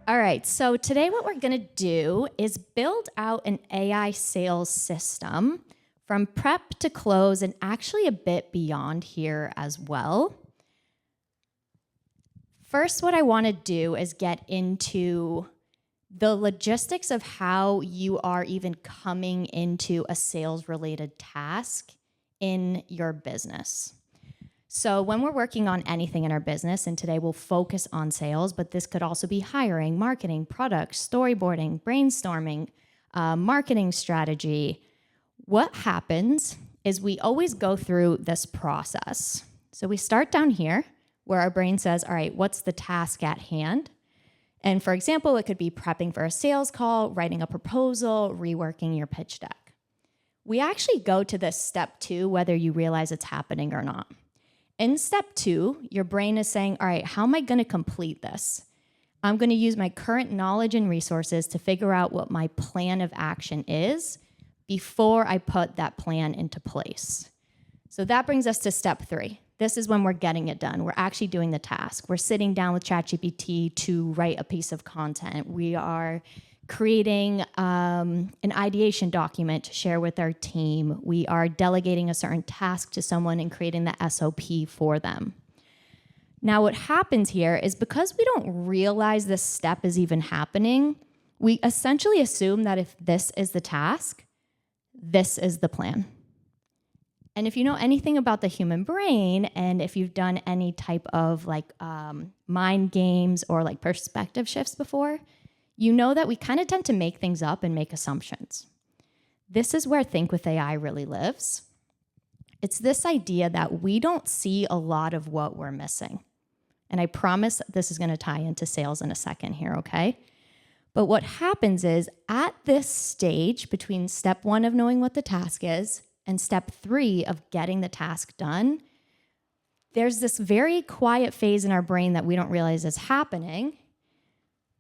All right, so today what we're gonna do is build out an AI sales system from prep to close and actually a bit beyond here as well. First, what I wanna do is get into the logistics of how you are even coming into a sales related task in your business. So when we're working on anything in our business, and today we'll focus on sales, but this could also be hiring, marketing, products, storyboarding, brainstorming, marketing strategy. What happens is we always go through this process. So we start down here where our brain says, all right, what's the task at hand? And for example, it could be prepping for a sales call, writing a proposal, reworking your pitch deck. We actually go to this step 2, whether you realize it's happening or not. In step 2, your brain is saying, all right, how am I going to complete this? I'm going to use my current knowledge and resources to figure out what my plan of action is before I put that plan into place. So that brings us to step 3. This is when we're getting it done. We're actually doing the task. We're sitting down with ChatGPT to write a piece of content. We are creating an ideation document to share with our team. We are delegating a certain task to someone and creating the SOP for them. Now, what happens here is because we don't realize this step is even happening, we essentially assume that if this is the task, this is the plan. And if you know anything about the human brain, and if you've done any type of mind games or perspective shifts before, you know that we kind of tend to make things up and make assumptions. This is where Think with AI really lives. It's this idea that we don't see a lot of what we're missing. And I promise this is going to tie into sales in a second here, okay? But what happens is at this stage between step 1 of knowing what the task is and step 3 of getting the task done, there's this very quiet phase in our brain that we don't realize is happening,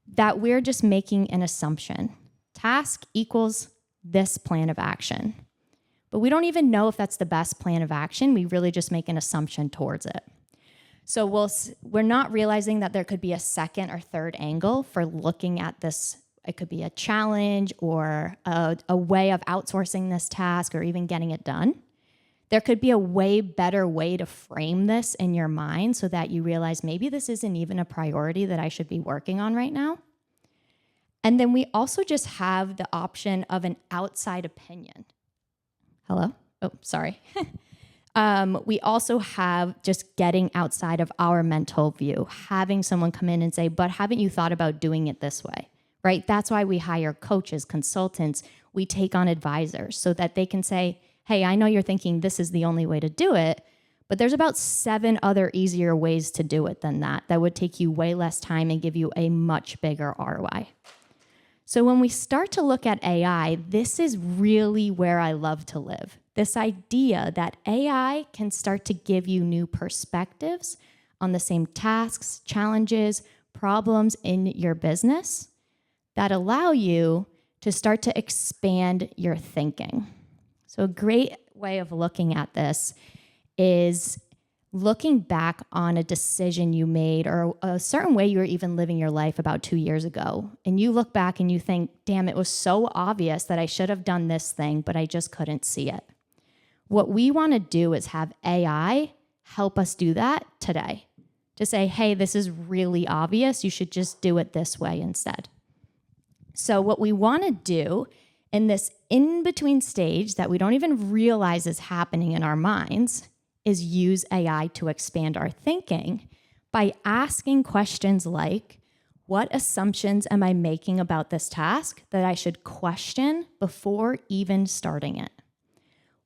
that we're just making an assumption. Task equals this plan of action. But we don't even know if that's the best plan of action. We really just make an assumption towards it. So we're not realizing that there could be a second or third angle for looking at this. It could be a challenge or a way of outsourcing this task or even getting it done. There could be a way better way to frame this in your mind so that you realize maybe this isn't even a priority that I should be working on right now. And then we also just have the option of an outside opinion. Hello? Oh, sorry. We also have just getting outside of our mental view, having someone come in and say, but haven't you thought about doing it this way? Right? That's why we hire coaches, consultants. We take on advisors so that they can say, hey, I know you're thinking this is the only way to do it, but there's about 7 other easier ways to do it than that would take you way less time and give you a much bigger ROI. So when we start to look at AI, this is really where I love to live. This idea that AI can start to give you new perspectives on the same tasks, challenges, problems in your business that allow you to start to expand your thinking. So a great way of looking at this is looking back on a decision you made or a certain way you were even living your life about 2 years ago. And you look back and you think, damn, it was so obvious that I should have done this thing, but I just couldn't see it. What we want to do is have AI help us do that today. To say, hey, this is really obvious. You should just do it this way instead. So what we want to do in this in-between stage that we don't even realize is happening in our minds is use AI to expand our thinking by asking questions like, what assumptions am I making about this task that I should question before even starting it?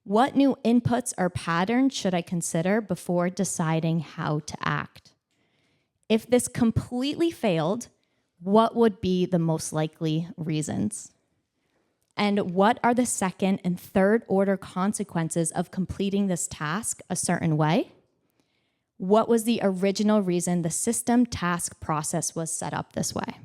What new inputs or patterns should I consider before deciding how to act? If this completely failed, what would be the most likely reasons? And what are the second and third order consequences of completing this task a certain way? What was the original reason the system task process was set up this way?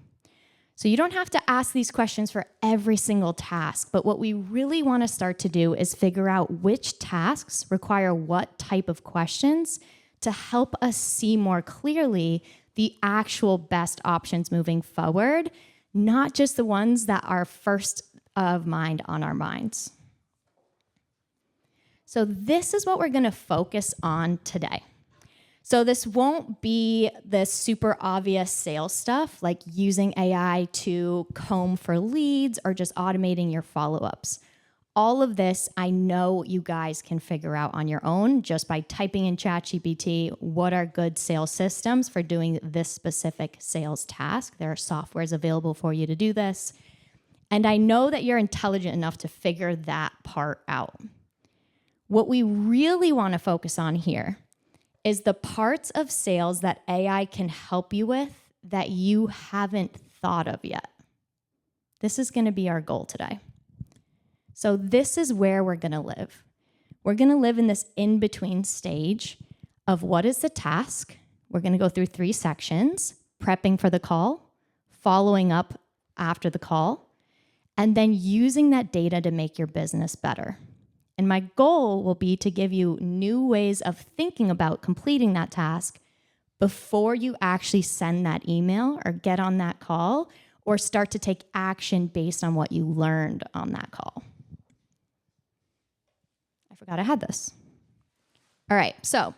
So you don't have to ask these questions for every single task, but what we really want to start to do is figure out which tasks require what type of questions to help us see more clearly the actual best options moving forward, not just the ones that are first of mind on our minds. So this is what we're going to focus on today. So this won't be the super obvious sales stuff like using AI to comb for leads or just automating your follow-ups. All of this, I know you guys can figure out on your own just by typing in ChatGPT, what are good sales systems for doing this specific sales task? There are softwares available for you to do this. And I know that you're intelligent enough to figure that part out. What we really want to focus on here is the parts of sales that AI can help you with that you haven't thought of yet. This is going to be our goal today. So this is where we're going to live. We're going to live in this in-between stage of what is the task. We're going to go through 3 sections: prepping for the call, following up after the call, and then using that data to make your business better. And my goal will be to give you new ways of thinking about completing that task before you actually send that email or get on that call or start to take action based on what you learned on that call. I forgot I had this. All right, so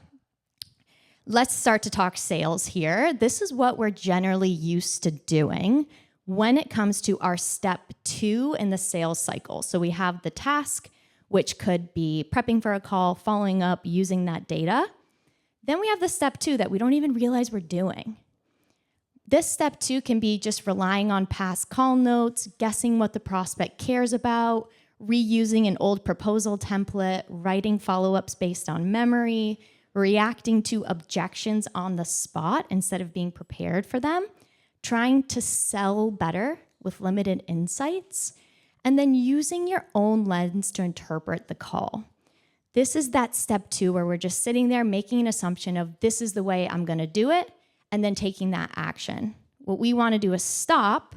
let's start to talk sales here. This is what we're generally used to doing when it comes to our step 2 in the sales cycle. So we have the task, which could be prepping for a call, following up, using that data. Then we have the step 2 that we don't even realize we're doing. This step 2 can be just relying on past call notes, guessing what the prospect cares about, reusing an old proposal template, writing follow-ups based on memory, reacting to objections on the spot instead of being prepared for them, trying to sell better with limited insights, and then using your own lens to interpret the call. This is that step 2 where we're just sitting there making an assumption of this is the way I'm going to do it, and then taking that action. What we want to do is stop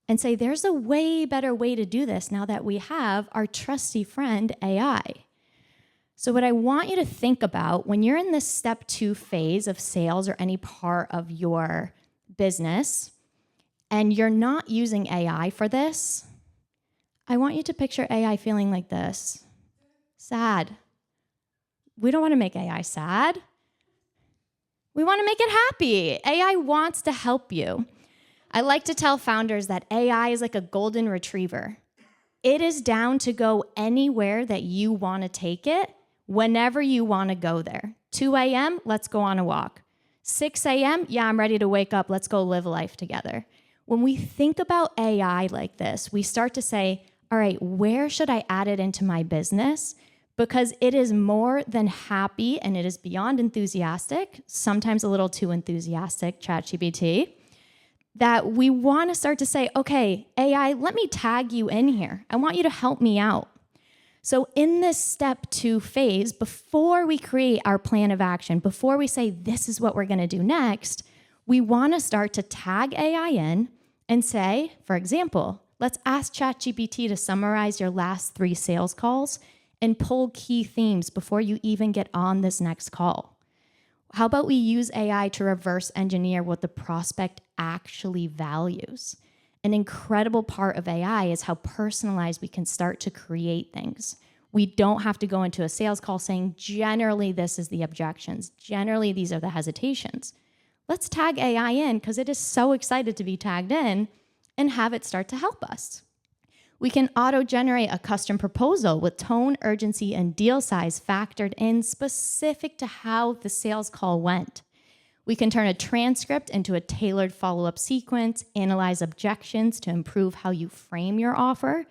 and say, there's a way better way to do this now that we have our trusty friend AI. So what I want you to think about when you're in this step 2 phase of sales or any part of your business, and you're not using AI for this, I want you to picture AI feeling like this. Sad. We don't want to make AI sad. We want to make it happy. AI wants to help you. I like to tell founders that AI is like a golden retriever. It is down to go anywhere that you want to take it, whenever you want to go there. 2 a.m., let's go on a walk. 6 a.m., yeah, I'm ready to wake up. Let's go live life together. When we think about AI like this, we start to say, all right, where should I add it into my business? Because it is more than happy and it is beyond enthusiastic, sometimes a little too enthusiastic, ChatGPT, that we want to start to say, okay, AI, let me tag you in here. I want you to help me out. So in this step 2 phase, before we create our plan of action, before we say this is what we're going to do next, we want to start to tag AI in and say, for example, let's ask ChatGPT to summarize your last 3 sales calls and pull key themes before you even get on this next call. How about we use AI to reverse engineer what the prospect actually values? An incredible part of AI is how personalized we can start to create things. We don't have to go into a sales call saying, generally, this is the objections. Generally, these are the hesitations. Let's tag AI in because it is so excited to be tagged in and have it start to help us. We can auto-generate a custom proposal with tone, urgency, and deal size factored in specific to how the sales call went. We can turn a transcript into a tailored follow-up sequence, analyze objections to improve how you frame your offer,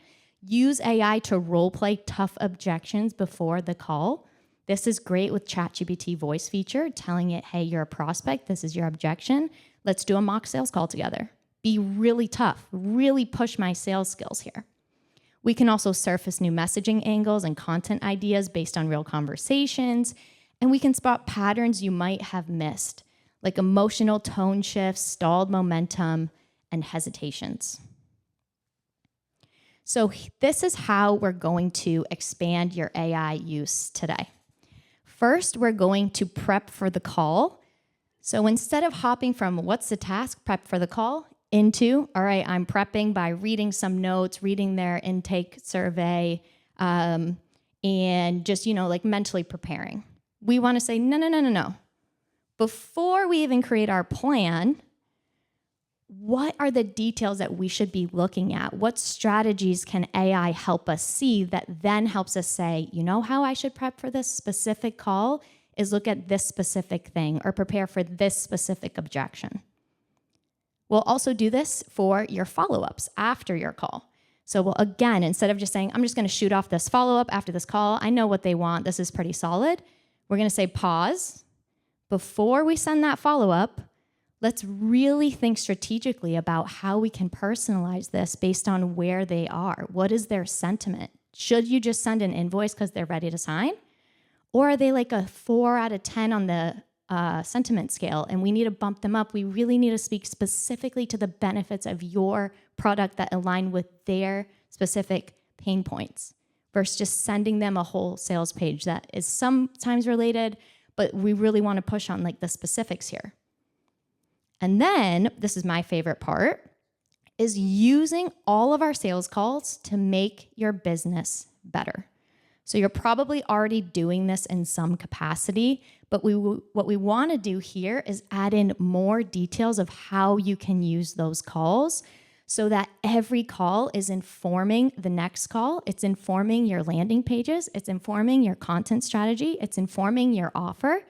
use AI to role-play tough objections before the call. This is great with ChatGPT voice feature, telling it, hey, you're a prospect, this is your objection. Let's do a mock sales call together. Be really tough, really push my sales skills here. We can also surface new messaging angles and content ideas based on real conversations, and we can spot patterns you might have missed, like emotional tone shifts, stalled momentum, and hesitations. So this is how we're going to expand your AI use today. First, we're going to prep for the call. So instead of hopping from what's the task, prep for the call, into, all right, I'm prepping by reading some notes, reading their intake survey, and just, like mentally preparing. We want to say, no. Before we even create our plan, what are the details that we should be looking at? What strategies can AI help us see that then helps us say, how I should prep for this specific call is look at this specific thing or prepare for this specific objection. We'll also do this for your follow-ups after your call. So we'll, again, instead of just saying, I'm just going to shoot off this follow-up after this call, I know what they want, this is pretty solid, we're going to say pause. Before we send that follow-up, let's really think strategically about how we can personalize this based on where they are. What is their sentiment? Should you just send an invoice because they're ready to sign? Or are they like a 4 out of 10 on the sentiment scale and we need to bump them up? We really need to speak specifically to the benefits of your product that align with their specific pain points versus just sending them a whole sales page that is sometimes related, but we really want to push on like the specifics here. And then, this is my favorite part, is using all of our sales calls to make your business better. So you're probably already doing this in some capacity, but what we want to do here is add in more details of how you can use those calls so that every call is informing the next call. It's informing your landing pages. It's informing your content strategy. It's informing your offer.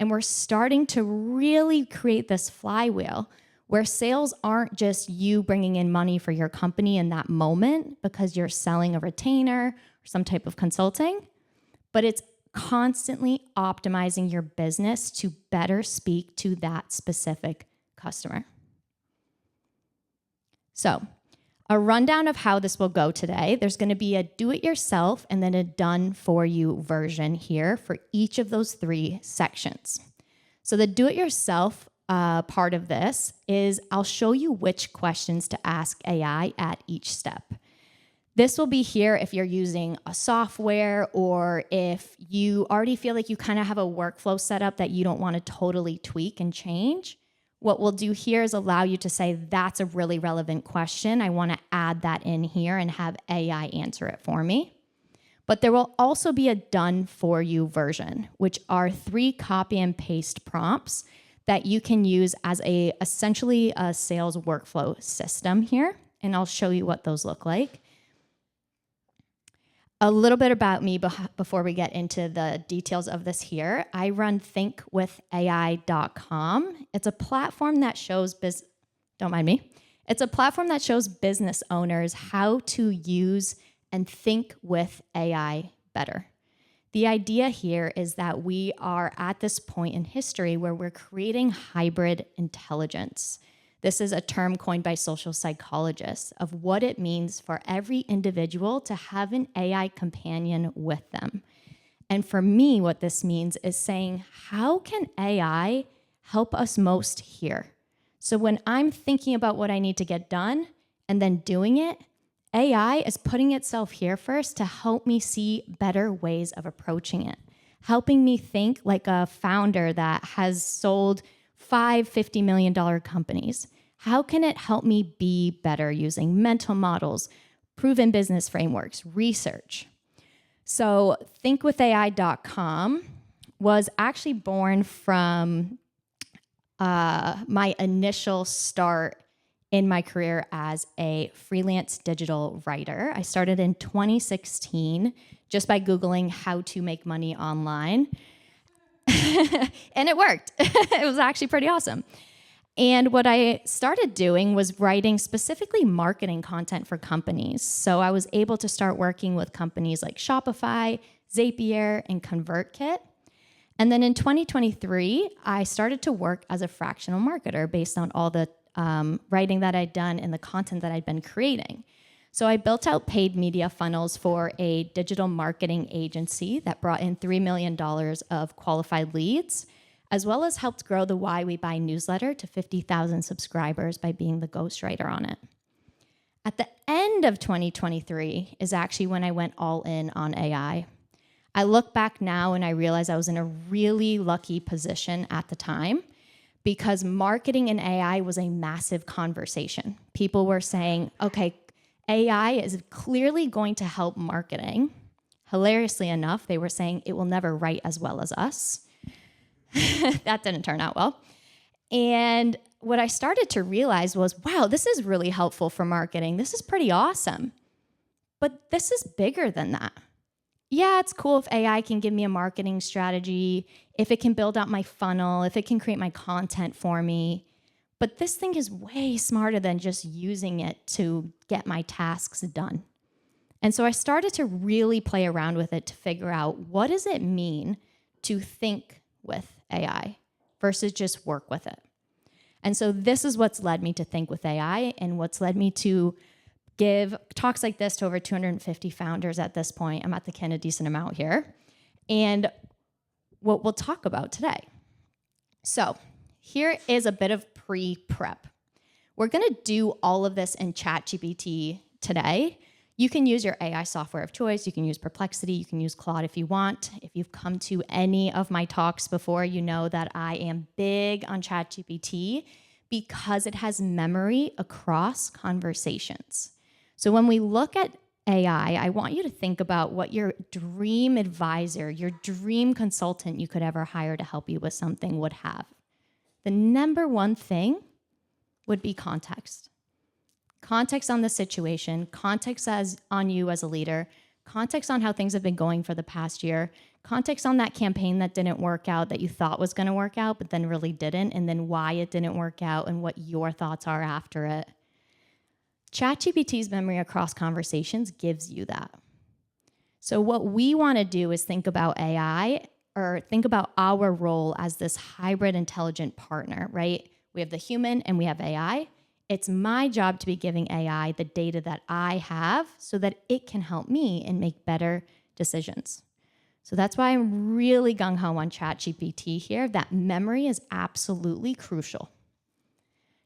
And we're starting to really create this flywheel where sales aren't just you bringing in money for your company in that moment because you're selling a retainer or some type of consulting, but it's constantly optimizing your business to better speak to that specific customer. So, a rundown of how this will go today. There's going to be a do-it-yourself and then a done-for-you version here for each of those 3 sections. So the do-it-yourself part of this is I'll show you which questions to ask AI at each step. This will be here if you're using a software or if you already feel like you kind of have a workflow set up that you don't want to totally tweak and change. What we'll do here is allow you to say, that's a really relevant question. I want to add that in here and have AI answer it for me. But there will also be a done for you version, which are 3 copy and paste prompts that you can use as essentially a sales workflow system here. And I'll show you what those look like. A little bit about me before we get into the details of this here. I run thinkwithai.com. It's a platform that shows don't mind me. It's a platform that shows business owners how to use and think with AI better. The idea here is that we are at this point in history where we're creating hybrid intelligence. This is a term coined by social psychologists of what it means for every individual to have an AI companion with them. And for me, what this means is saying, how can AI help us most here? So when I'm thinking about what I need to get done and then doing it, AI is putting itself here first to help me see better ways of approaching it, helping me think like a founder that has sold 5 $50 million companies. How can it help me be better using mental models, proven business frameworks, research? So thinkwithai.com was actually born from my initial start in my career as a freelance digital writer. I started in 2016 just by Googling how to make money online. And it worked. It was actually pretty awesome. And what I started doing was writing specifically marketing content for companies. So I was able to start working with companies like Shopify, Zapier, and ConvertKit. And then in 2023, I started to work as a fractional marketer based on all the writing that I'd done and the content that I'd been creating. So I built out paid media funnels for a digital marketing agency that brought in $3 million of qualified leads, as well as helped grow the Why We Buy newsletter to 50,000 subscribers by being the ghostwriter on it. At the end of 2023 is actually when I went all in on AI. I look back now and I realize I was in a really lucky position at the time because marketing in AI was a massive conversation. People were saying, okay, AI is clearly going to help marketing. Hilariously enough, they were saying it will never write as well as us. That didn't turn out well. And what I started to realize was, wow, this is really helpful for marketing. This is pretty awesome. But this is bigger than that. Yeah, it's cool if AI can give me a marketing strategy, if it can build out my funnel, if it can create my content for me. But this thing is way smarter than just using it to get my tasks done. And so I started to really play around with it to figure out, what does it mean to think with AI versus just work with it? And so this is what's led me to think with AI, and what's led me to give talks like this to over 250 founders at this point. I'm at the KINN a decent amount here. And what we'll talk about today. So here is a bit of pre-prep. We're gonna do all of this in ChatGPT today. You can use your AI software of choice. You can use Perplexity. You can use Claude if you want. If you've come to any of my talks before, you know that I am big on ChatGPT because it has memory across conversations. So when we look at AI, I want you to think about what your dream advisor, your dream consultant you could ever hire to help you with something would have. The number one thing would be context. Context on the situation, context on you as a leader, context on how things have been going for the past year, context on that campaign that didn't work out that you thought was going to work out but then really didn't, and then why it didn't work out and what your thoughts are after it. ChatGPT's memory across conversations gives you that. So what we want to do is think about AI, or think about our role as this hybrid intelligent partner, right? We have the human and we have AI. It's my job to be giving AI the data that I have so that it can help me and make better decisions. So that's why I'm really gung-ho on ChatGPT here. That memory is absolutely crucial.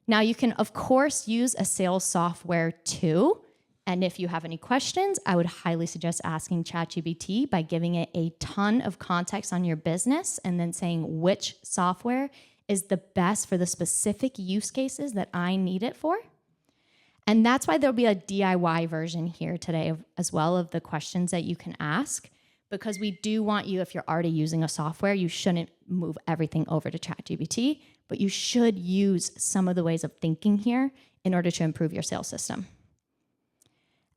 Now, you can, of course, use a sales software too. And if you have any questions, I would highly suggest asking ChatGPT by giving it a ton of context on your business and then saying which software is the best for the specific use cases that I need it for. And that's why there'll be a DIY version here today as well of the questions that you can ask, because we do want you, if you're already using a software, you shouldn't move everything over to ChatGPT, but you should use some of the ways of thinking here in order to improve your sales system.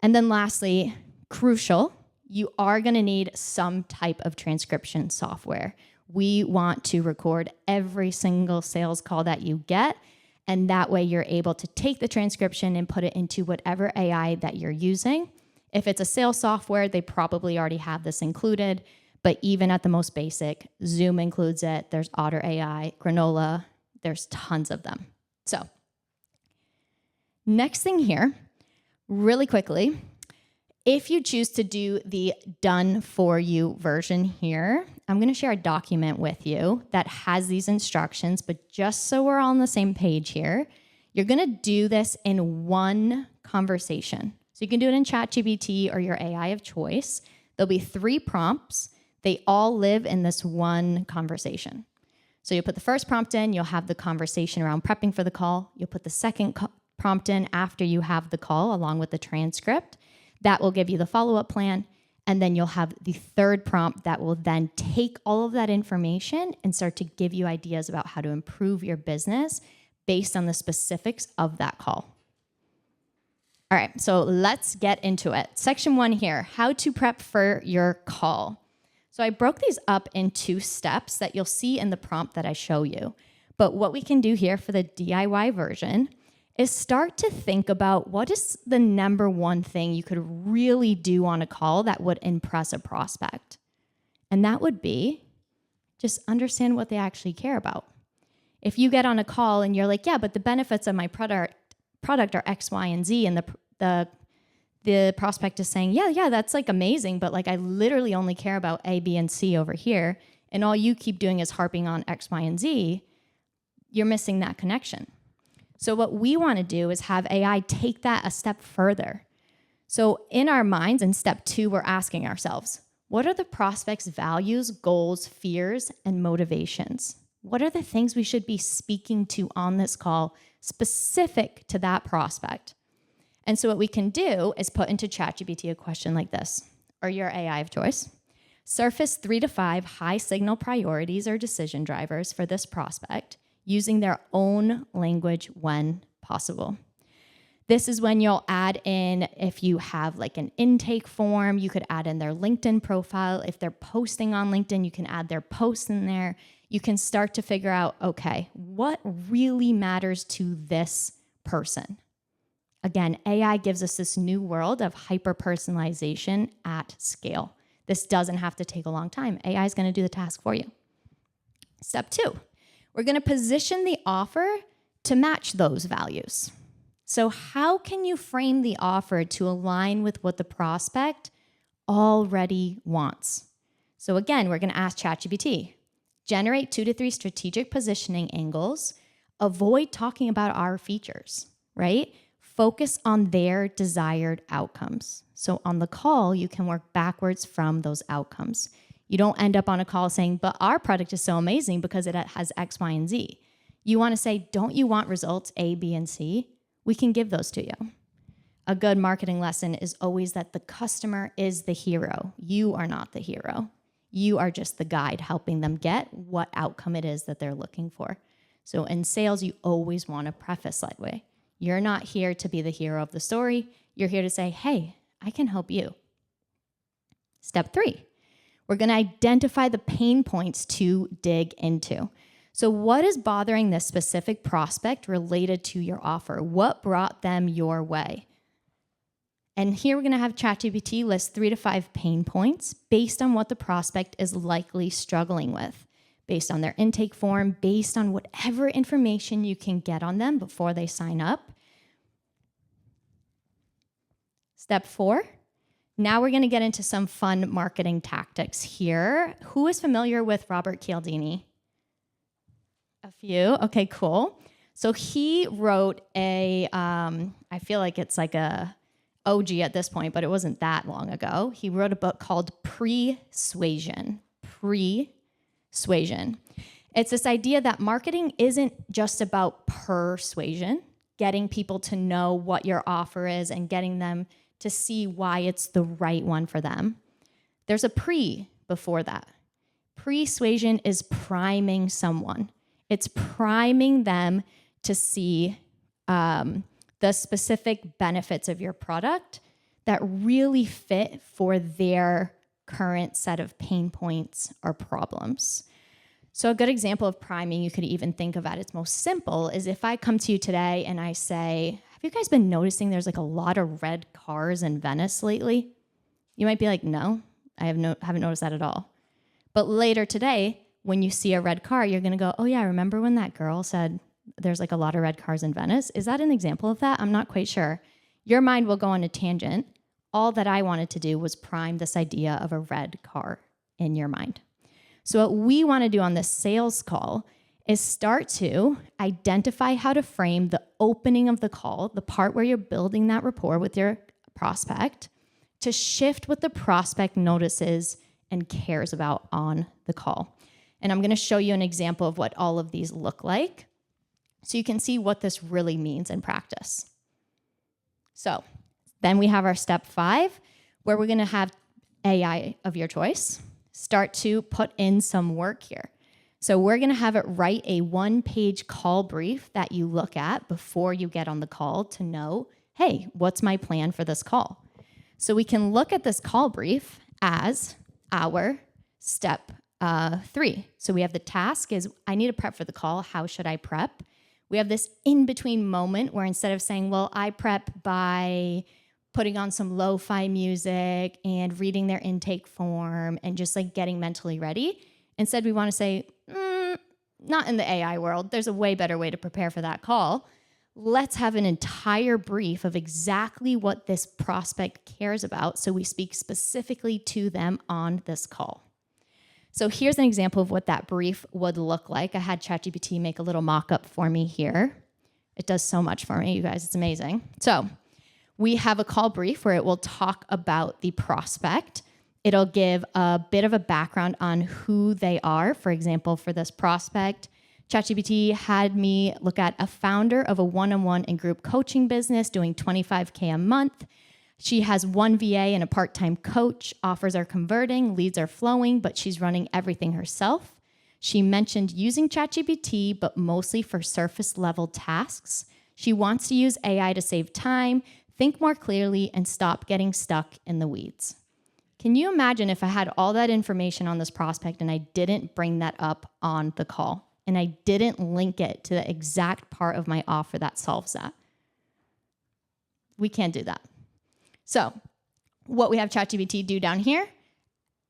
And then lastly, crucial, you are gonna need some type of transcription software. We want to record every single sales call that you get, and that way you're able to take the transcription and put it into whatever AI that you're using. If it's a sales software, they probably already have this included, but even at the most basic, Zoom includes it, there's Otter AI, Granola, there's tons of them. So, next thing here, really quickly, if you choose to do the done for you version here, I'm gonna share a document with you that has these instructions, but just so we're all on the same page here, you're gonna do this in one conversation. So you can do it in ChatGPT or your AI of choice. There'll be 3 prompts. They all live in this one conversation. So you'll put the first prompt in, you'll have the conversation around prepping for the call. You'll put the second prompt in after you have the call along with the transcript. That will give you the follow-up plan. And then you'll have the third prompt that will then take all of that information and start to give you ideas about how to improve your business based on the specifics of that call. All right, so let's get into it. Section 1 here, how to prep for your call. So I broke these up in 2 steps that you'll see in the prompt that I show you. But what we can do here for the DIY version is start to think about what is the number one thing you could really do on a call that would impress a prospect. And that would be just understand what they actually care about. If you get on a call and you're like, yeah, but the benefits of my product are X, Y, and Z, and the prospect is saying, yeah, that's like amazing, but like I literally only care about A, B, and C over here, and all you keep doing is harping on X, Y, and Z, you're missing that connection. So what we want to do is have AI take that a step further. So in our minds, in step 2, we're asking ourselves, what are the prospect's values, goals, fears, and motivations? What are the things we should be speaking to on this call specific to that prospect? And so what we can do is put into ChatGPT a question like this, or your AI of choice. Surface 3 to 5 high signal priorities or decision drivers for this prospect using their own language when possible. This is when you'll add in, if you have like an intake form, you could add in their LinkedIn profile. If they're posting on LinkedIn, you can add their posts in there. You can start to figure out, okay, what really matters to this person? Again, AI gives us this new world of hyper-personalization at scale. This doesn't have to take a long time. AI is going to do the task for you. Step 2, we're going to position the offer to match those values. So how can you frame the offer to align with what the prospect already wants? So again, we're going to ask ChatGPT, generate 2 to 3 strategic positioning angles, avoid talking about our features, right? Focus on their desired outcomes. So on the call, you can work backwards from those outcomes. You don't end up on a call saying, but our product is so amazing because it has X, Y, and Z. You want to say, don't you want results A, B, and C? We can give those to you. A good marketing lesson is always that the customer is the hero. You are not the hero. You are just the guide helping them get what outcome it is that they're looking for. So in sales, you always want to preface that way. You're not here to be the hero of the story. You're here to say, hey, I can help you. Step 3, we're going to identify the pain points to dig into. So what is bothering this specific prospect related to your offer? What brought them your way? And here we're going to have ChatGPT list 3 to 5 pain points based on what the prospect is likely struggling with, based on their intake form, based on whatever information you can get on them before they sign up. Step 4, now we're going to get into some fun marketing tactics here. Who is familiar with Robert Cialdini? A few. Okay, cool. So he wrote I feel like it's like a OG at this point, but it wasn't that long ago. He wrote a book called Persuasion. Persuasion. It's this idea that marketing isn't just about persuasion, getting people to know what your offer is and getting them to see why it's the right one for them. There's a before that. Persuasion is priming someone. It's priming them to see the specific benefits of your product that really fit for their current set of pain points or problems. So a good example of priming you could even think of at its most simple is if I come to you today and I say, have you guys been noticing there's like a lot of red cars in Venice lately? You might be like, no, I haven't noticed that at all. But later today, when you see a red car, you're going to go, oh yeah, remember when that girl said there's like a lot of red cars in Venice? Is that an example of that? I'm not quite sure. Your mind will go on a tangent. All that I wanted to do was prime this idea of a red car in your mind. So what we want to do on this sales call is start to identify how to frame the opening of the call, the part where you're building that rapport with your prospect, to shift what the prospect notices and cares about on the call. And I'm going to show you an example of what all of these look like so you can see what this really means in practice. So then we have our step 5, where we're going to have AI of your choice start to put in some work here. So we're going to have it write a 1-page call brief that you look at before you get on the call to know, hey, what's my plan for this call? So we can look at this call brief as our step 3. So we have the task is, I need to prep for the call. How should I prep? We have this in-between moment where instead of saying, well, I prep by putting on some lo-fi music and reading their intake form and just like getting mentally ready, instead we want to say, not in the AI world. There's a way better way to prepare for that call. Let's have an entire brief of exactly what this prospect cares about so we speak specifically to them on this call. So here's an example of what that brief would look like. I had ChatGPT make a little mock-up for me here. It does so much for me, you guys. It's amazing. So we have a call brief where it will talk about the prospect It'll give a bit of a background on who they are. For example, for this prospect, ChatGPT had me look at a founder of a one-on-one and group coaching business doing $25K a month. She has one VA and a part-time coach. Offers are converting, leads are flowing, but she's running everything herself. She mentioned using ChatGPT, but mostly for surface-level tasks. She wants to use AI to save time, think more clearly, and stop getting stuck in the weeds. Can you imagine if I had all that information on this prospect and I didn't bring that up on the call and I didn't link it to the exact part of my offer that solves that? We can't do that. So what we have ChatGPT do down here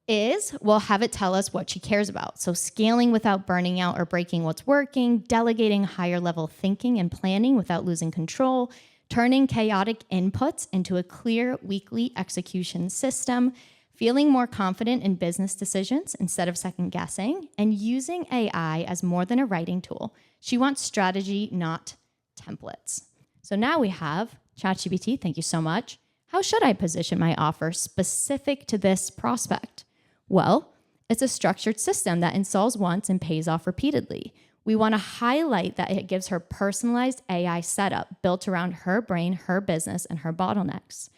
is we'll have it tell us what she cares about. So scaling without burning out or breaking what's working, delegating higher level thinking and planning without losing control, turning chaotic inputs into a clear weekly execution system, feeling more confident in business decisions instead of second guessing, and using AI as more than a writing tool. She wants strategy, not templates. So now we have ChatGPT, thank you so much. How should I position my offer specific to this prospect? Well, it's a structured system that installs once and pays off repeatedly. We want to highlight that it gives her personalized AI setup built around her brain, her business, and her bottlenecks.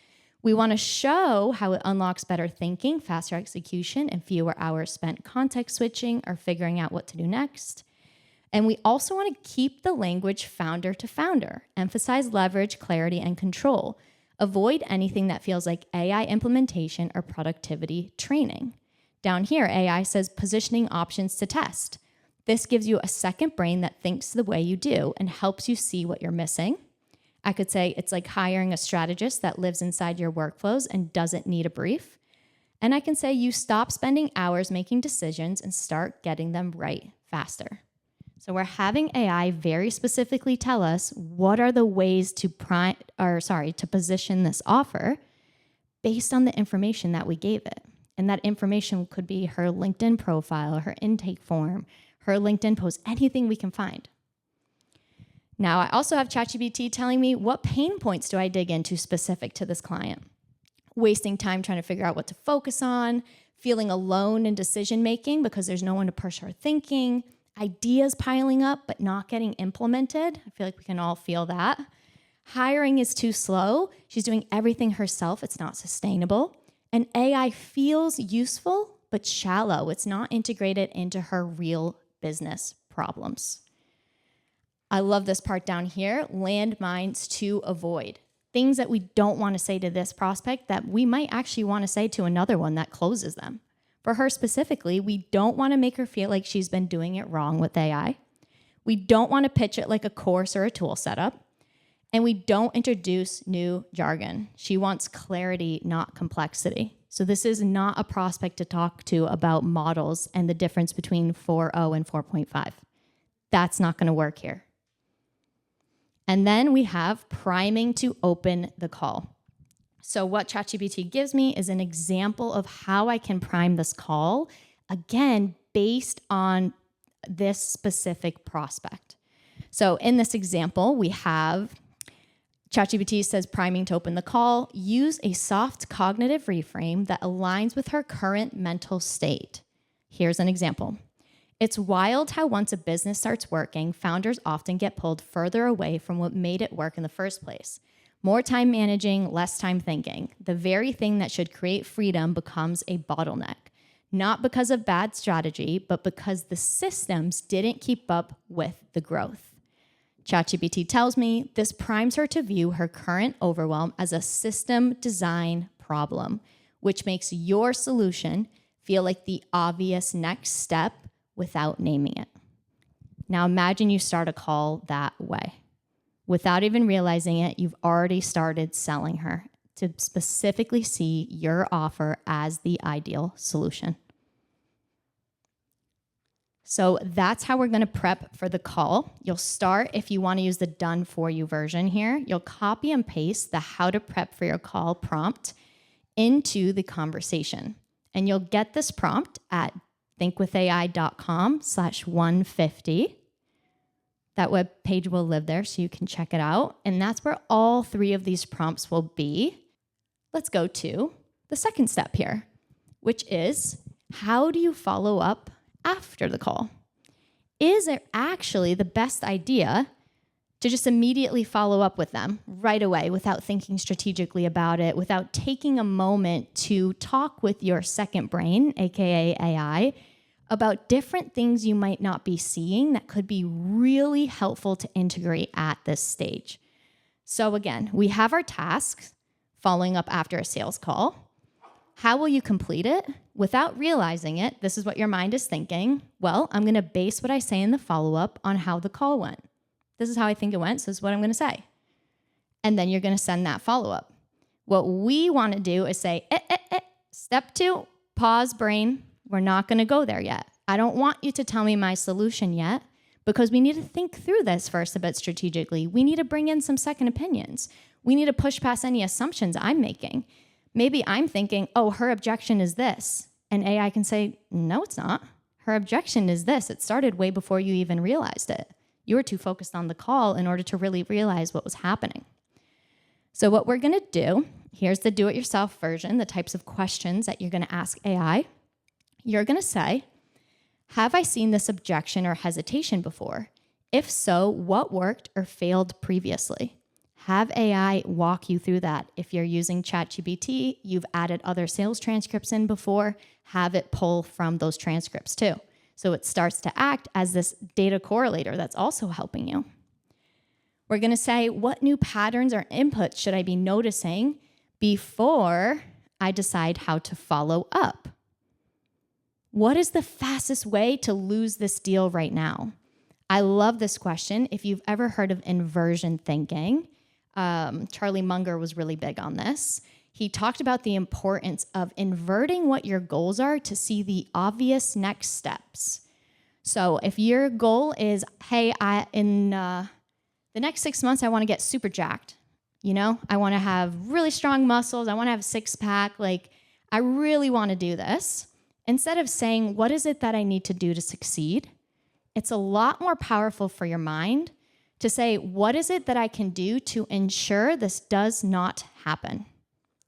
We want to show how it unlocks better thinking, faster execution, and fewer hours spent context switching or figuring out what to do next. And we also want to keep the language founder to founder, emphasize leverage, clarity, and control. Avoid anything that feels like AI implementation or productivity training. Down here, AI says positioning options to test. This gives you a second brain that thinks the way you do and helps you see what you're missing. I could say it's like hiring a strategist that lives inside your workflows and doesn't need a brief. And I can say you stop spending hours making decisions and start getting them right faster. So we're having AI very specifically tell us what are the ways to position this offer based on the information that we gave it. And that information could be her LinkedIn profile, her intake form, her LinkedIn post, anything we can find. Now, I also have ChatGPT telling me what pain points do I dig into specific to this client. Wasting time trying to figure out what to focus on, feeling alone in decision-making because there's no one to push her thinking, ideas piling up but not getting implemented. I feel like we can all feel that. Hiring is too slow. She's doing everything herself. It's not sustainable. And AI feels useful but shallow. It's not integrated into her real business problems. I love this part down here, landmines to avoid. Things that we don't want to say to this prospect that we might actually want to say to another one that closes them. For her specifically, we don't want to make her feel like she's been doing it wrong with AI. We don't want to pitch it like a course or a tool setup. And we don't introduce new jargon. She wants clarity, not complexity. So this is not a prospect to talk to about models and the difference between 4.0 and 4.5. That's not going to work here. And then we have priming to open the call. So what ChatGPT gives me is an example of how I can prime this call, again, based on this specific prospect. So in this example, we have ChatGPT says priming to open the call, use a soft cognitive reframe that aligns with her current mental state. Here's an example. It's wild how once a business starts working, founders often get pulled further away from what made it work in the first place. More time managing, less time thinking. The very thing that should create freedom becomes a bottleneck. Not because of bad strategy, but because the systems didn't keep up with the growth. ChatGPT tells me this primes her to view her current overwhelm as a system design problem, which makes your solution feel like the obvious next step without naming it. Now imagine you start a call that way. Without even realizing it, you've already started selling her to specifically see your offer as the ideal solution. So that's how we're going to prep for the call. You'll start, if you want to use the done for you version here, you'll copy and paste the how to prep for your call prompt into the conversation. And you'll get this prompt at thinkwithai.com/150. That web page will live there so you can check it out. And that's where all three of these prompts will be. Let's go to the second step here. which is, how do you follow up after the call? Is it actually the best idea to just immediately follow up with them right away without thinking strategically about it, without taking a moment to talk with your second brain, aka AI, about different things you might not be seeing that could be really helpful to integrate at this stage? So again, we have our tasks following up after a sales call. How will you complete it? Without realizing it, this is what your mind is thinking. Well, I'm going to base what I say in the follow-up on how the call went. This is how I think it went, so this is what I'm going to say. And then you're going to send that follow-up. What we want to do is say, step 2, pause brain. We're not going to go there yet. I don't want you to tell me my solution yet, because we need to think through this first a bit strategically. We need to bring in some second opinions. We need to push past any assumptions I'm making. Maybe I'm thinking, oh, her objection is this. And AI can say, no, it's not. Her objection is this. It started way before you even realized it. You were too focused on the call in order to really realize what was happening. So what we're going to do, here's the do-it-yourself version, the types of questions that you're going to ask AI. You're going to say, have I seen this objection or hesitation before? If so, what worked or failed previously? Have AI walk you through that. If you're using ChatGPT, you've added other sales transcripts in before, have it pull from those transcripts too. So it starts to act as this data correlator that's also helping you. We're going to say, what new patterns or inputs should I be noticing before I decide how to follow up? What is the fastest way to lose this deal right now? I love this question. If you've ever heard of inversion thinking, Charlie Munger was really big on this. He talked about the importance of inverting what your goals are to see the obvious next steps. So if your goal is, hey, in the next 6 months, I want to get super jacked. I want to have really strong muscles. I want to have a six-pack. I really want to do this. Instead of saying, what is it that I need to do to succeed? It's a lot more powerful for your mind to say, what is it that I can do to ensure this does not happen?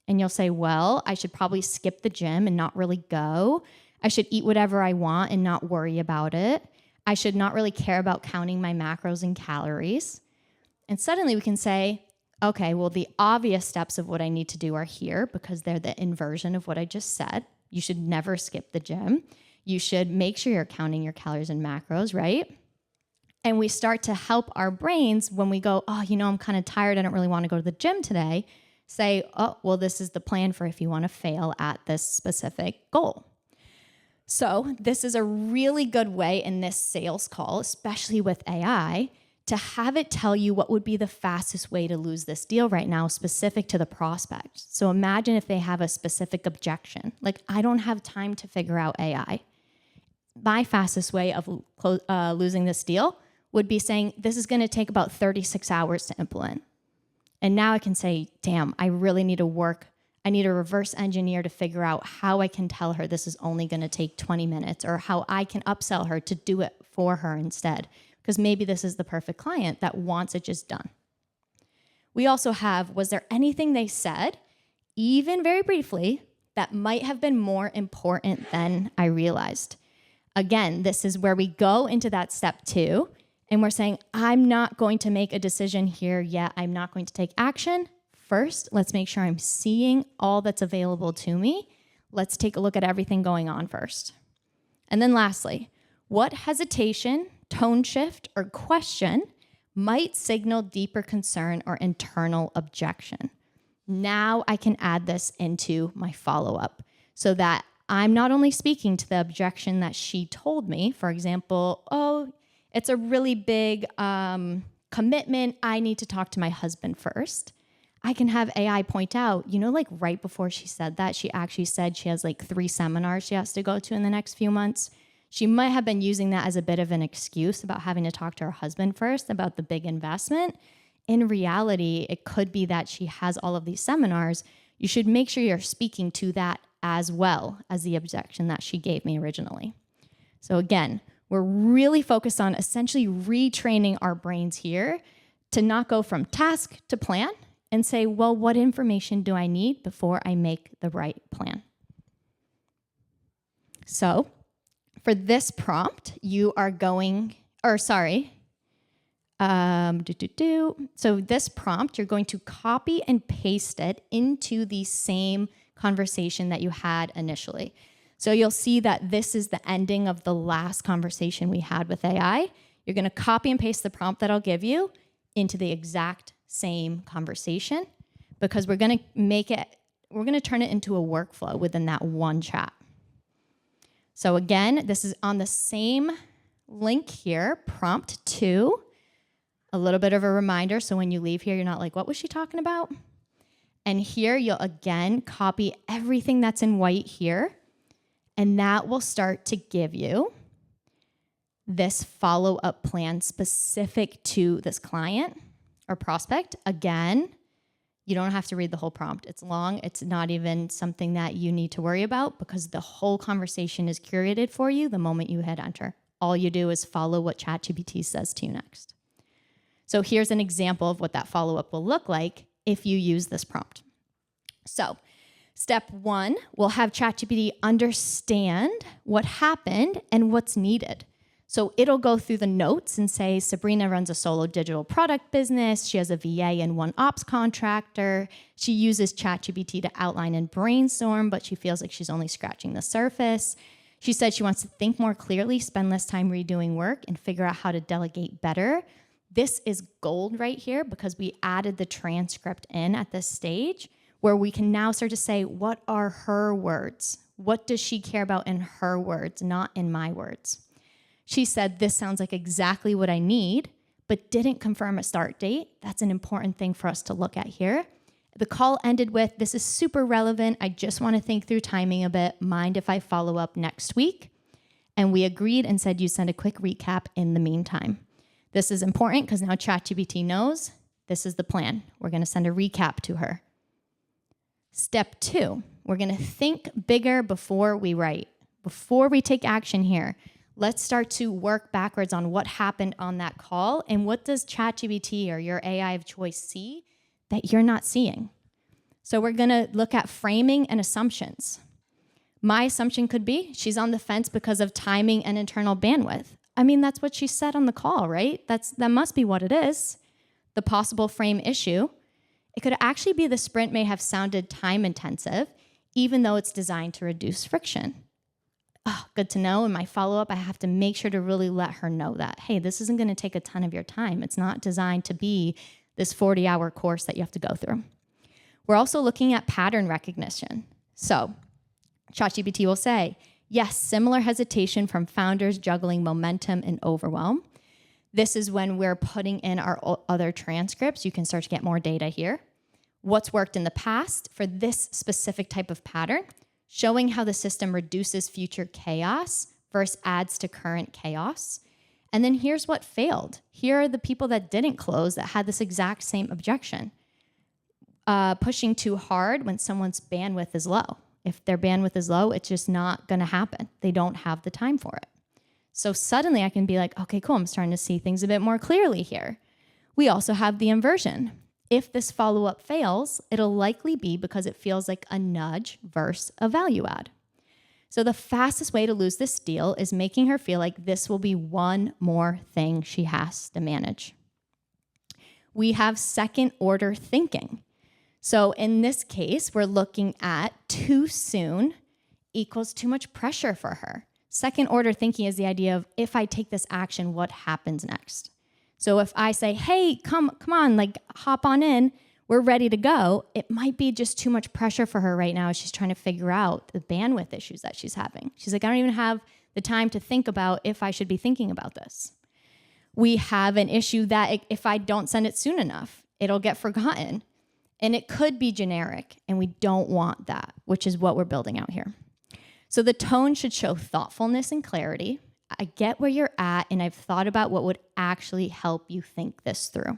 And you'll say, well, I should probably skip the gym and not really go. I should eat whatever I want and not worry about it. I should not really care about counting my macros and calories. And suddenly we can say, okay, well, the obvious steps of what I need to do are here because they're the inversion of what I just said. You should never skip the gym. You should make sure you're counting your calories and macros, right? And we start to help our brains when we go, oh, I'm kind of tired. I don't really want to go to the gym today. Say, oh, well, this is the plan for if you want to fail at this specific goal. So this is a really good way in this sales call, especially with AI, to have it tell you what would be the fastest way to lose this deal right now, specific to the prospect. So imagine if they have a specific objection, like, I don't have time to figure out AI. My fastest way of losing this deal would be saying, this is going to take about 36 hours to implement. And now I can say, damn, I really need to work. I need to reverse engineer to figure out how I can tell her this is only going to take 20 minutes, or how I can upsell her to do it for her instead. Because maybe this is the perfect client that wants it just done. We also have, was there anything they said, even very briefly, that might have been more important than I realized? Again, this is where we go into that step 2, and we're saying, I'm not going to make a decision here yet. I'm not going to take action. First, let's make sure I'm seeing all that's available to me. Let's take a look at everything going on first. And then lastly, what hesitation, tone shift, or question might signal deeper concern or internal objection? Now I can add this into my follow-up so that I'm not only speaking to the objection that she told me, for example, oh, it's a really big commitment. I need to talk to my husband first. I can have AI point out, right before she said that, she actually said she has 3 seminars she has to go to in the next few months. She might have been using that as a bit of an excuse about having to talk to her husband first about the big investment. In reality, it could be that she has all of these seminars. You should make sure you're speaking to that as well as the objection that she gave me originally. So again, we're really focused on essentially retraining our brains here to not go from task to plan and say, well, what information do I need before I make the right plan? So for this prompt, you are going, So this prompt, you're going to copy and paste it into the same conversation that you had initially. So you'll see that this is the ending of the last conversation we had with AI. You're going to copy and paste the prompt that I'll give you into the exact same conversation, because we're going to turn it into a workflow within that one chat. So again, this is on the same link here, prompt 2. A little bit of a reminder, so when you leave here, you're not like, what was she talking about? And here, you'll again copy everything that's in white here, and that will start to give you this follow-up plan specific to this client or prospect. Again, you don't have to read the whole prompt. It's long. It's not even something that you need to worry about, because the whole conversation is curated for you the moment you hit enter. All you do is follow what ChatGPT says to you next. So here's an example of what that follow-up will look like if you use this prompt. So step 1, we'll have ChatGPT understand what happened and what's needed. So it'll go through the notes and say, Sabrina runs a solo digital product business. She has a VA and one ops contractor. She uses ChatGPT to outline and brainstorm, but she feels like she's only scratching the surface. She said she wants to think more clearly, spend less time redoing work, and figure out how to delegate better. This is gold right here, because we added the transcript in at this stage, where we can now start to say, what are her words? What does she care about in her words, not in my words? She said, this sounds like exactly what I need, but didn't confirm a start date. That's an important thing for us to look at here. The call ended with, this is super relevant. I just want to think through timing a bit. Mind if I follow up next week? And we agreed and said, you send a quick recap in the meantime. This is important because now ChatGPT knows this is the plan. We're going to send a recap to her. Step 2, we're going to think bigger before we write. Before we take action here, let's start to work backwards on what happened on that call, and what does ChatGPT or your AI of choice see that you're not seeing. So we're going to look at framing and assumptions. My assumption could be she's on the fence because of timing and internal bandwidth. I mean, that's what she said on the call, right? That must be what it is. The possible frame issue, it could actually be the sprint may have sounded time intensive, even though it's designed to reduce friction. Oh, good to know. In my follow-up, I have to make sure to really let her know that, hey, this isn't going to take a ton of your time. It's not designed to be this 40-hour course that you have to go through. We're also looking at pattern recognition. So ChatGPT will say, yes, similar hesitation from founders juggling momentum and overwhelm. This is when we're putting in our other transcripts. You can start to get more data here. What's worked in the past for this specific type of pattern, showing how the system reduces future chaos versus adds to current chaos. And then here's what failed. Here are the people that didn't close that had this exact same objection. Pushing too hard when someone's bandwidth is low. If their bandwidth is low, it's just not going to happen. They don't have the time for it. So suddenly I can be like, okay, cool, I'm starting to see things a bit more clearly here. We also have the inversion. If this follow-up fails, it'll likely be because it feels like a nudge versus a value add. So the fastest way to lose this deal is making her feel like this will be one more thing she has to manage. We have second order thinking. So in this case, we're looking at too soon equals too much pressure for her. Second order thinking is the idea of, if I take this action, what happens next? So if I say, hey, come on, like hop on in, we're ready to go, it might be just too much pressure for her right now as she's trying to figure out the bandwidth issues that she's having. She's like, I don't even have the time to think about if I should be thinking about this. We have an issue that if I don't send it soon enough, it'll get forgotten. And it could be generic, and we don't want that, which is what we're building out here. So the tone should show thoughtfulness and clarity. I get where you're at, and I've thought about what would actually help you think this through.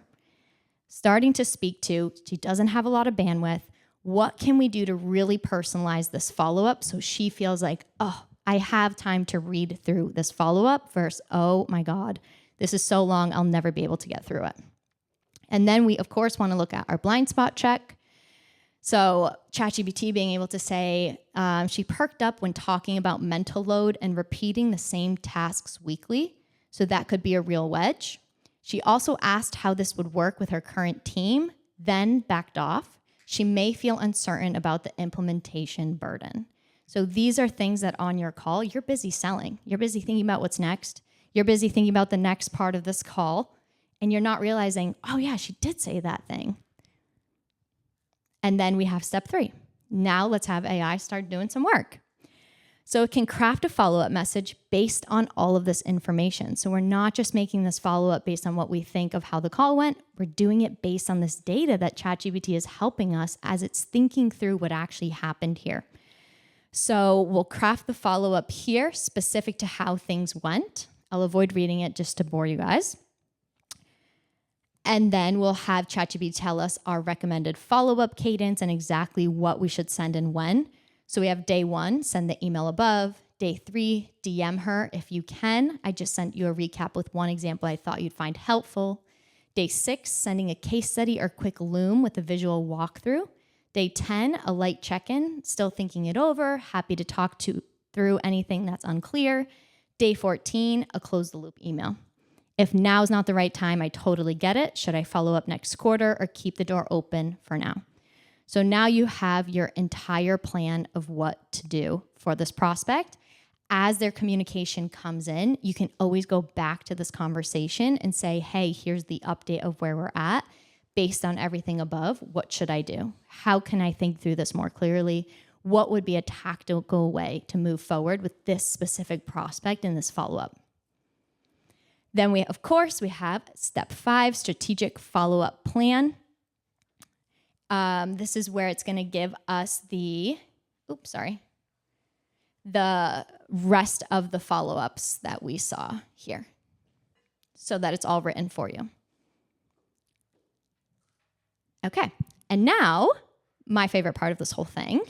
Starting to speak to, she doesn't have a lot of bandwidth. What can we do to really personalize this follow-up so she feels like, oh, I have time to read through this follow-up versus, oh my God, this is so long, I'll never be able to get through it. And then we, of course, want to look at our blind spot check. So ChatGPT being able to say, she perked up when talking about mental load and repeating the same tasks weekly. So that could be a real wedge. She also asked how this would work with her current team, then backed off. She may feel uncertain about the implementation burden. So these are things that on your call, you're busy selling. You're busy thinking about what's next. You're busy thinking about the next part of this call. And you're not realizing, oh yeah, she did say that thing. And then we have step 3. Now let's have AI start doing some work. So it can craft a follow-up message based on all of this information. So we're not just making this follow-up based on what we think of how the call went. We're doing it based on this data that ChatGPT is helping us as it's thinking through what actually happened here. So we'll craft the follow-up here specific to how things went. I'll avoid reading it just to bore you guys. And then we'll have ChatGPT tell us our recommended follow-up cadence and exactly what we should send and when. So we have day 1, send the email above. Day 3, DM her if you can. I just sent you a recap with one example I thought you'd find helpful. Day 6, sending a case study or quick loom with a visual walkthrough. Day 10, a light check-in, still thinking it over, happy to talk through anything that's unclear. Day 14, a close the loop email. If now's not the right time, I totally get it. Should I follow up next quarter or keep the door open for now? So now you have your entire plan of what to do for this prospect. As their communication comes in, you can always go back to this conversation and say, hey, here's the update of where we're at. Based on everything above, what should I do? How can I think through this more clearly? What would be a tactical way to move forward with this specific prospect in this follow-up? Then we have step 5, strategic follow-up plan. This is where it's going to give us the rest of the follow-ups that we saw here so that it's all written for you. Okay, and now my favorite part of this whole thing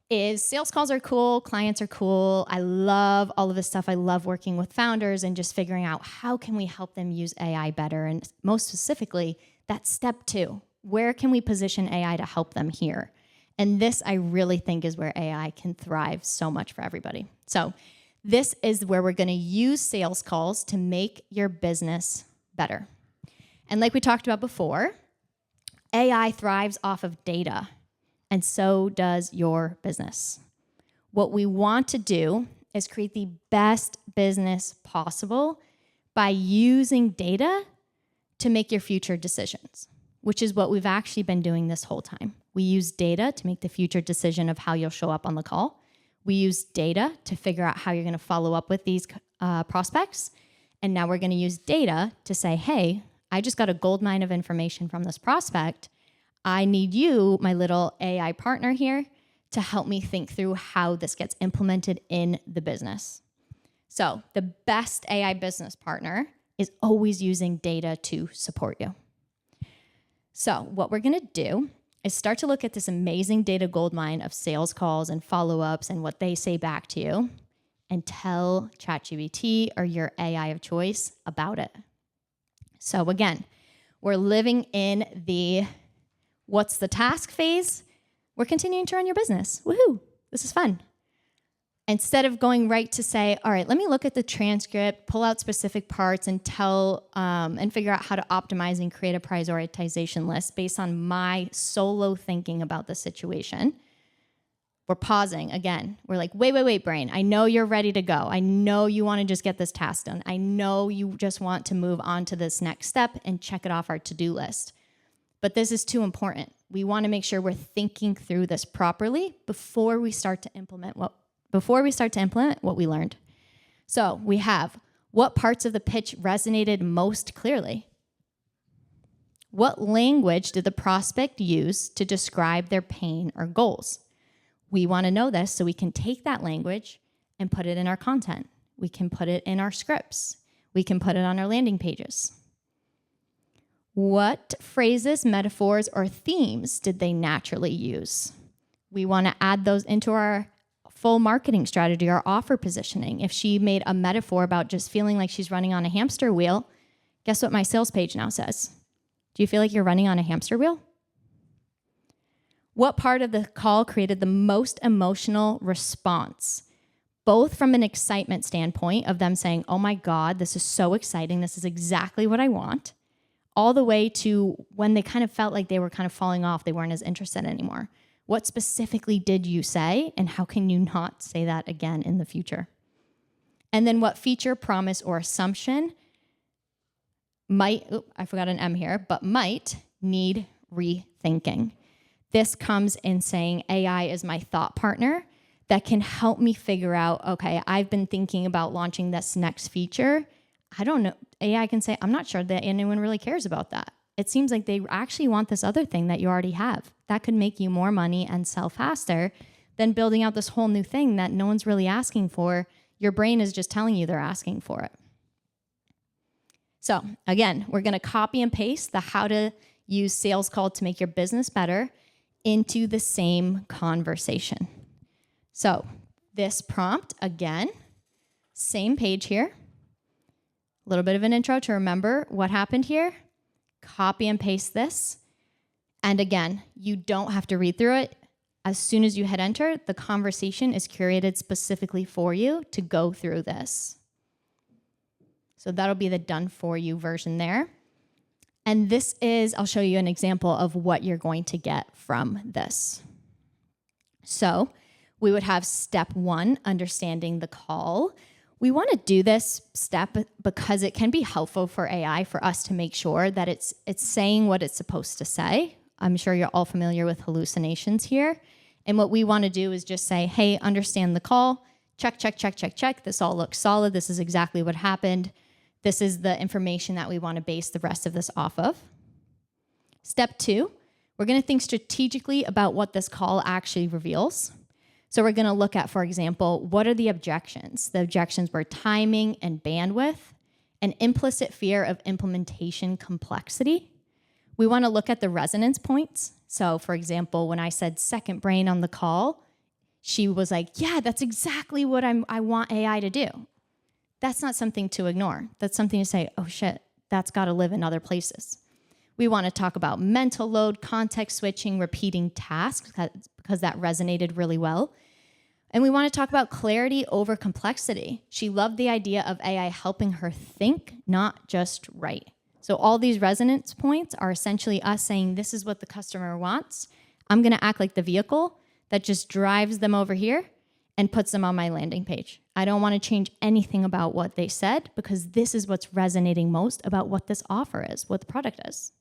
is sales calls are cool, clients are cool. I love all of this stuff. I love working with founders and just figuring out how can we help them use AI better. And most specifically, that's step 2. Where can we position AI to help them here? And this I really think is where AI can thrive so much for everybody. So this is where we're gonna use sales calls to make your business better. And like we talked about before, AI thrives off of data, and so does your business. What we want to do is create the best business possible by using data to make your future decisions, which is what we've actually been doing this whole time. We use data to make the future decision of how you'll show up on the call. We use data to figure out how you're going to follow up with these prospects. And now we're going to use data to say, hey, I just got a gold mine of information from this prospect. I need you, my little AI partner here, to help me think through how this gets implemented in the business. So the best AI business partner is always using data to support you. So what we're going to do is start to look at this amazing data goldmine of sales calls and follow-ups and what they say back to you and tell ChatGPT or your AI of choice about it. So again, we're living in the what's the task phase. We're continuing to run your business. Woohoo, this is fun. Instead of going right to say, all right, let me look at the transcript, pull out specific parts and and figure out how to optimize and create a prioritization list based on my solo thinking about the situation. We're pausing again. We're like, wait, brain. I know you're ready to go. I know you want to just get this task done. I know you just want to move on to this next step and check it off our to-do list. But this is too important. We want to make sure we're thinking through this properly before we start to implement what we learned. So we have what parts of the pitch resonated most clearly? What language did the prospect use to describe their pain or goals? We want to know this so we can take that language and put it in our content. We can put it in our scripts. We can put it on our landing pages. What phrases, metaphors, or themes did they naturally use? We want to add those into our full marketing strategy, our offer positioning. If she made a metaphor about just feeling like she's running on a hamster wheel, guess what my sales page now says? Do you feel like you're running on a hamster wheel? What part of the call created the most emotional response? Both from an excitement standpoint of them saying, oh my God, this is so exciting. This is exactly what I want. All the way to when they kind of felt like they were kind of falling off. They weren't as interested anymore. What specifically did you say? And how can you not say that again in the future? And then what feature, promise, or assumption might, I forgot an M here, but might need rethinking. This comes in saying AI is my thought partner that can help me figure out, okay, I've been thinking about launching this next feature. I don't know. AI can say, I'm not sure that anyone really cares about that. It seems like they actually want this other thing that you already have. That could make you more money and sell faster than building out this whole new thing that no one's really asking for. Your brain is just telling you they're asking for it. So again, we're going to copy and paste the how to use sales call to make your business better into the same conversation. So this prompt, again, same page here. A little bit of an intro to remember what happened here. Copy and paste this. And again, you don't have to read through it. As soon as you hit enter, the conversation is curated specifically for you to go through this. So that'll be the done for you version there. And this is, I'll show you an example of what you're going to get from this. So we would have step 1, understanding the call. We want to do this step because it can be helpful for AI for us to make sure that it's saying what it's supposed to say. I'm sure you're all familiar with hallucinations here. And what we want to do is just say, hey, understand the call. Check, check, check, check, check. This all looks solid. This is exactly what happened. This is the information that we want to base the rest of this off of. Step 2, we're going to think strategically about what this call actually reveals. So we're going to look at, for example, what are the objections? The objections were timing and bandwidth, an implicit fear of implementation complexity. We want to look at the resonance points. So for example, when I said second brain on the call, she was like, yeah, that's exactly what I want AI to do. That's not something to ignore. That's something to say, oh shit, that's got to live in other places. We want to talk about mental load, context switching, repeating tasks, because that resonated really well. And we want to talk about clarity over complexity. She loved the idea of AI helping her think, not just write. So all these resonance points are essentially us saying, this is what the customer wants. I'm going to act like the vehicle that just drives them over here and puts them on my landing page. I don't want to change anything about what they said because this is what's resonating most about what this offer is, what the product is.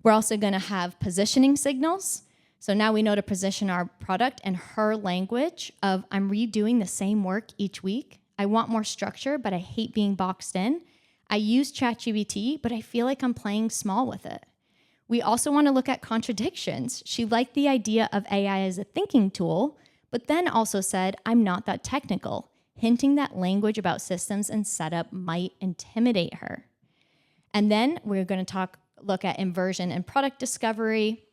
We're also going to have positioning signals. So now we know to position our product in her language of I'm redoing the same work each week. I want more structure, but I hate being boxed in. I use ChatGPT, but I feel like I'm playing small with it. We also want to look at contradictions. She liked the idea of AI as a thinking tool, but then also said, I'm not that technical, hinting that language about systems and setup might intimidate her. And then we're going to look at inversion and product discovery.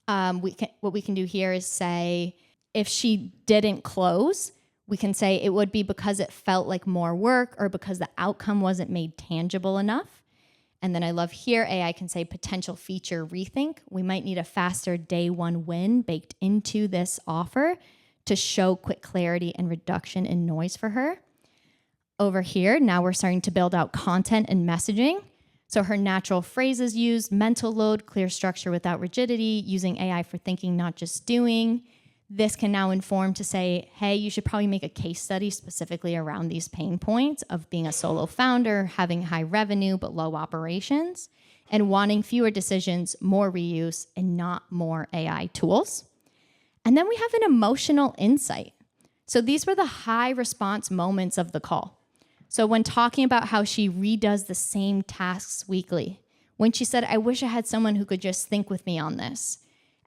What we can do here is say, if she didn't close, we can say it would be because it felt like more work or because the outcome wasn't made tangible enough. And then I love here, AI can say potential feature rethink. We might need a faster day one win baked into this offer to show quick clarity and reduction in noise for her. Over here, now we're starting to build out content and messaging. So her natural phrases used, mental load, clear structure without rigidity, using AI for thinking, not just doing. This can now inform to say, hey, you should probably make a case study specifically around these pain points of being a solo founder, having high revenue but low operations, and wanting fewer decisions, more reuse, and not more AI tools. And then we have an emotional insight. So these were the high response moments of the call. So when talking about how she redoes the same tasks weekly, when she said, I wish I had someone who could just think with me on this,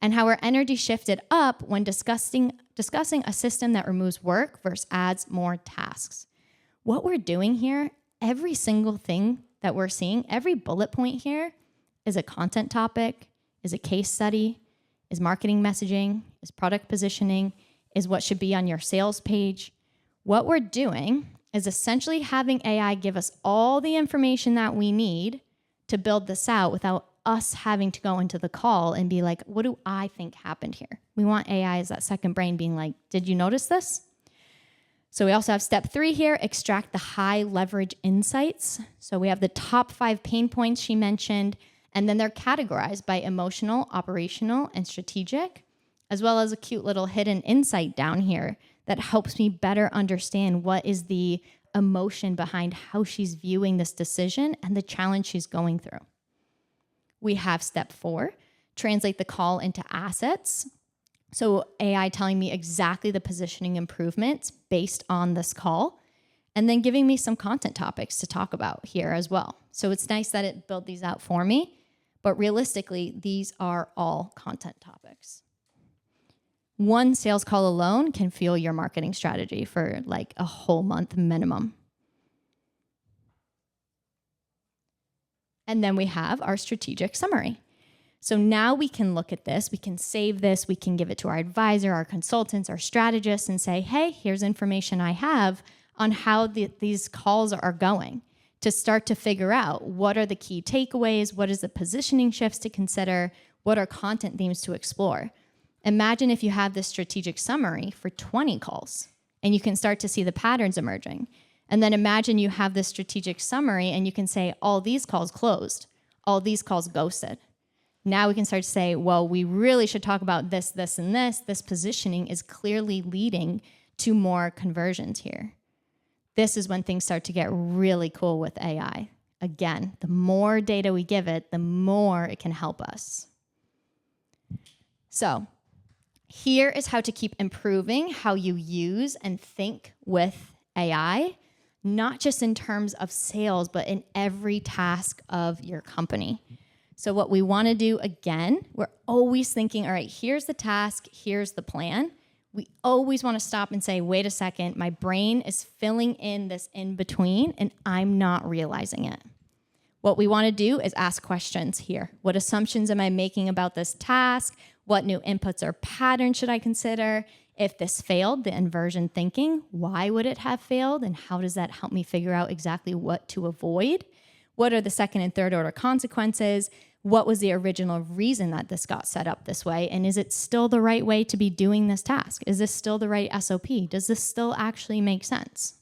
and how her energy shifted up when discussing a system that removes work versus adds more tasks. What we're doing here, every single thing that we're seeing, every bullet point here is a content topic, is a case study, is marketing messaging, is product positioning, is what should be on your sales page. What we're doing is essentially having AI give us all the information that we need to build this out without us having to go into the call and be like, what do I think happened here? We want AI as that second brain being like, did you notice this? So we also have step 3 here, extract the high leverage insights. So we have the top 5 pain points she mentioned, and then they're categorized by emotional, operational, and strategic, as well as a cute little hidden insight down here that helps me better understand what is the emotion behind how she's viewing this decision and the challenge she's going through. We have step 4, translate the call into assets. So AI telling me exactly the positioning improvements based on this call, and then giving me some content topics to talk about here as well. So it's nice that it built these out for me, but realistically, these are all content topics. One sales call alone can fuel your marketing strategy for like a whole month minimum. And then we have our strategic summary. So now we can look at this, we can save this, we can give it to our advisor, our consultants, our strategists, and say, hey, here's information I have on how these calls are going, to start to figure out what are the key takeaways, what is the positioning shifts to consider, what are content themes to explore. Imagine if you have this strategic summary for 20 calls and you can start to see the patterns emerging. And then imagine you have this strategic summary and you can say, all these calls closed, all these calls ghosted. Now we can start to say, well, we really should talk about this, this, and this. This positioning is clearly leading to more conversions here. This is when things start to get really cool with AI. Again, the more data we give it, the more it can help us. So here is how to keep improving how you use and think with AI, not just in terms of sales, but in every task of your company. So what we want to do, again, we're always thinking, all right, here's the task, here's the plan. We always want to stop and say, wait a second, my brain is filling in this in between and I'm not realizing it. What we want to do is ask questions here. What assumptions am I making about this task? What new inputs or patterns should I consider? If this failed, the inversion thinking, why would it have failed? And how does that help me figure out exactly what to avoid? What are the second and third order consequences? What was the original reason that this got set up this way? And is it still the right way to be doing this task? Is this still the right SOP? Does this still actually make sense?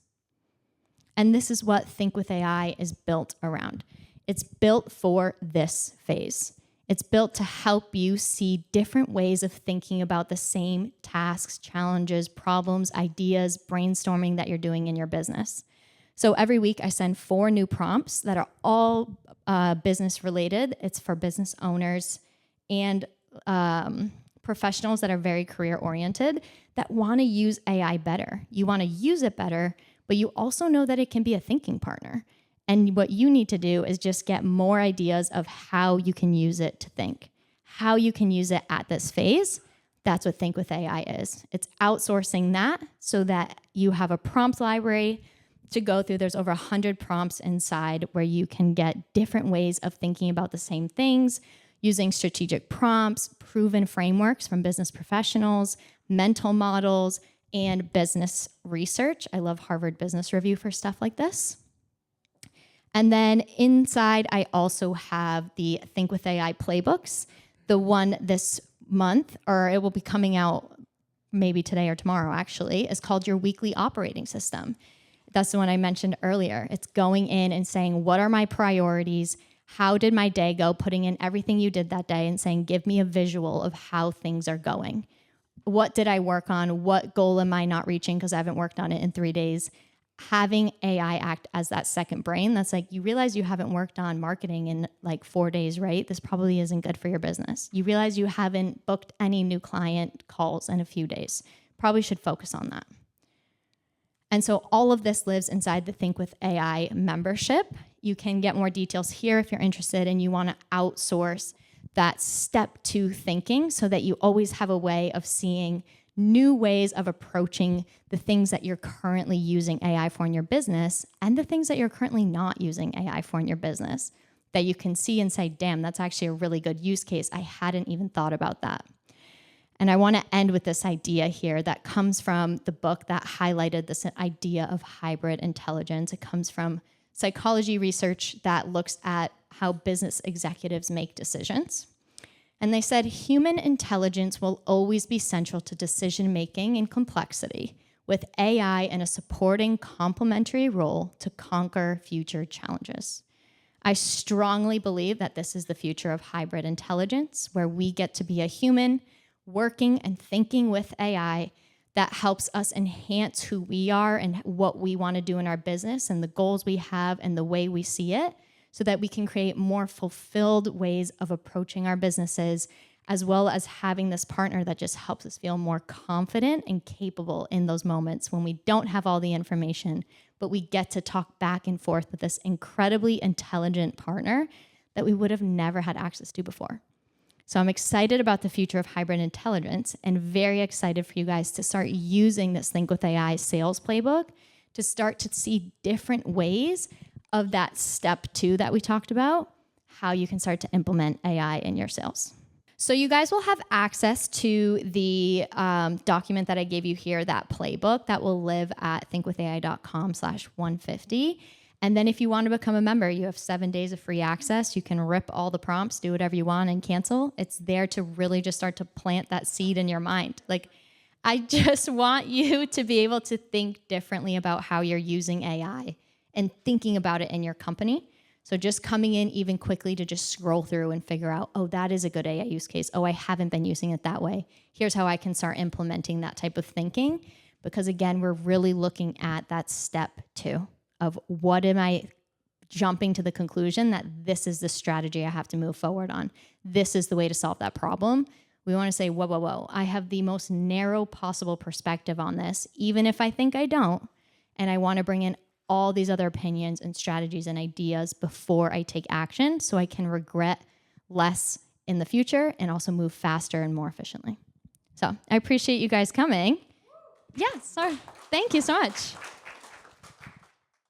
And this is what Think with AI is built around. It's built for this phase. It's built to help you see different ways of thinking about the same tasks, challenges, problems, ideas, brainstorming that you're doing in your business. So every week I send 4 new prompts that are all business related. It's for business owners and professionals that are very career oriented that want to use AI better. You want to use it better, but you also know that it can be a thinking partner. And what you need to do is just get more ideas of how you can use it to think, how you can use it at this phase. That's what Think with AI is. It's outsourcing that so that you have a prompt library to go through. There's over 100 prompts inside where you can get different ways of thinking about the same things, using strategic prompts, proven frameworks from business professionals, mental models, and business research. I love Harvard Business Review for stuff like this. And then inside, I also have the Think with AI playbooks. The one this month, or it will be coming out maybe today or tomorrow actually, is called Your Weekly Operating System. That's the one I mentioned earlier. It's going in and saying, what are my priorities? How did my day go? Putting in everything you did that day and saying, give me a visual of how things are going. What did I work on? What goal am I not reaching because I haven't worked on it in 3 days? Having AI act as that second brain, that's like, you realize you haven't worked on marketing in like 4 days, right? This probably isn't good for your business. You realize you haven't booked any new client calls in a few days. Probably should focus on that. And so all of this lives inside the Think with AI membership. You can get more details here if you're interested and you want to outsource that step 2 thinking so that you always have a way of seeing new ways of approaching the things that you're currently using AI for in your business and the things that you're currently not using AI for in your business that you can see and say, damn, that's actually a really good use case. I hadn't even thought about that. And I want to end with this idea here that comes from the book that highlighted this idea of hybrid intelligence. It comes from psychology research that looks at how business executives make decisions. And they said human intelligence will always be central to decision making and complexity, with AI in a supporting complementary role to conquer future challenges. I strongly believe that this is the future of hybrid intelligence, where we get to be a human working and thinking with AI that helps us enhance who we are and what we want to do in our business and the goals we have and the way we see it, so that we can create more fulfilled ways of approaching our businesses, as well as having this partner that just helps us feel more confident and capable in those moments when we don't have all the information, but we get to talk back and forth with this incredibly intelligent partner that we would have never had access to before. So I'm excited about the future of hybrid intelligence and very excited for you guys to start using this Think with AI sales playbook to start to see different ways of that step 2 that we talked about, how you can start to implement AI in your sales. So you guys will have access to the document that I gave you here, that playbook that will live at thinkwithai.com/150. And then if you want to become a member, you have 7 days of free access. You can rip all the prompts, do whatever you want, and cancel. It's there to really just start to plant that seed in your mind. Like, I just want you to be able to think differently about how you're using AI and thinking about it in your company. So just coming in even quickly to just scroll through and figure out, oh, that is a good AI use case. Oh, I haven't been using it that way. Here's how I can start implementing that type of thinking. Because again, we're really looking at that step 2 of what am I jumping to the conclusion that this is the strategy I have to move forward on. This is the way to solve that problem. We want to say, whoa, whoa, whoa. I have the most narrow possible perspective on this, even if I think I don't. And I want to bring in all these other opinions and strategies and ideas before I take action so I can regret less in the future and also move faster and more efficiently. So I appreciate you guys coming. Yeah, sorry. Thank you so much.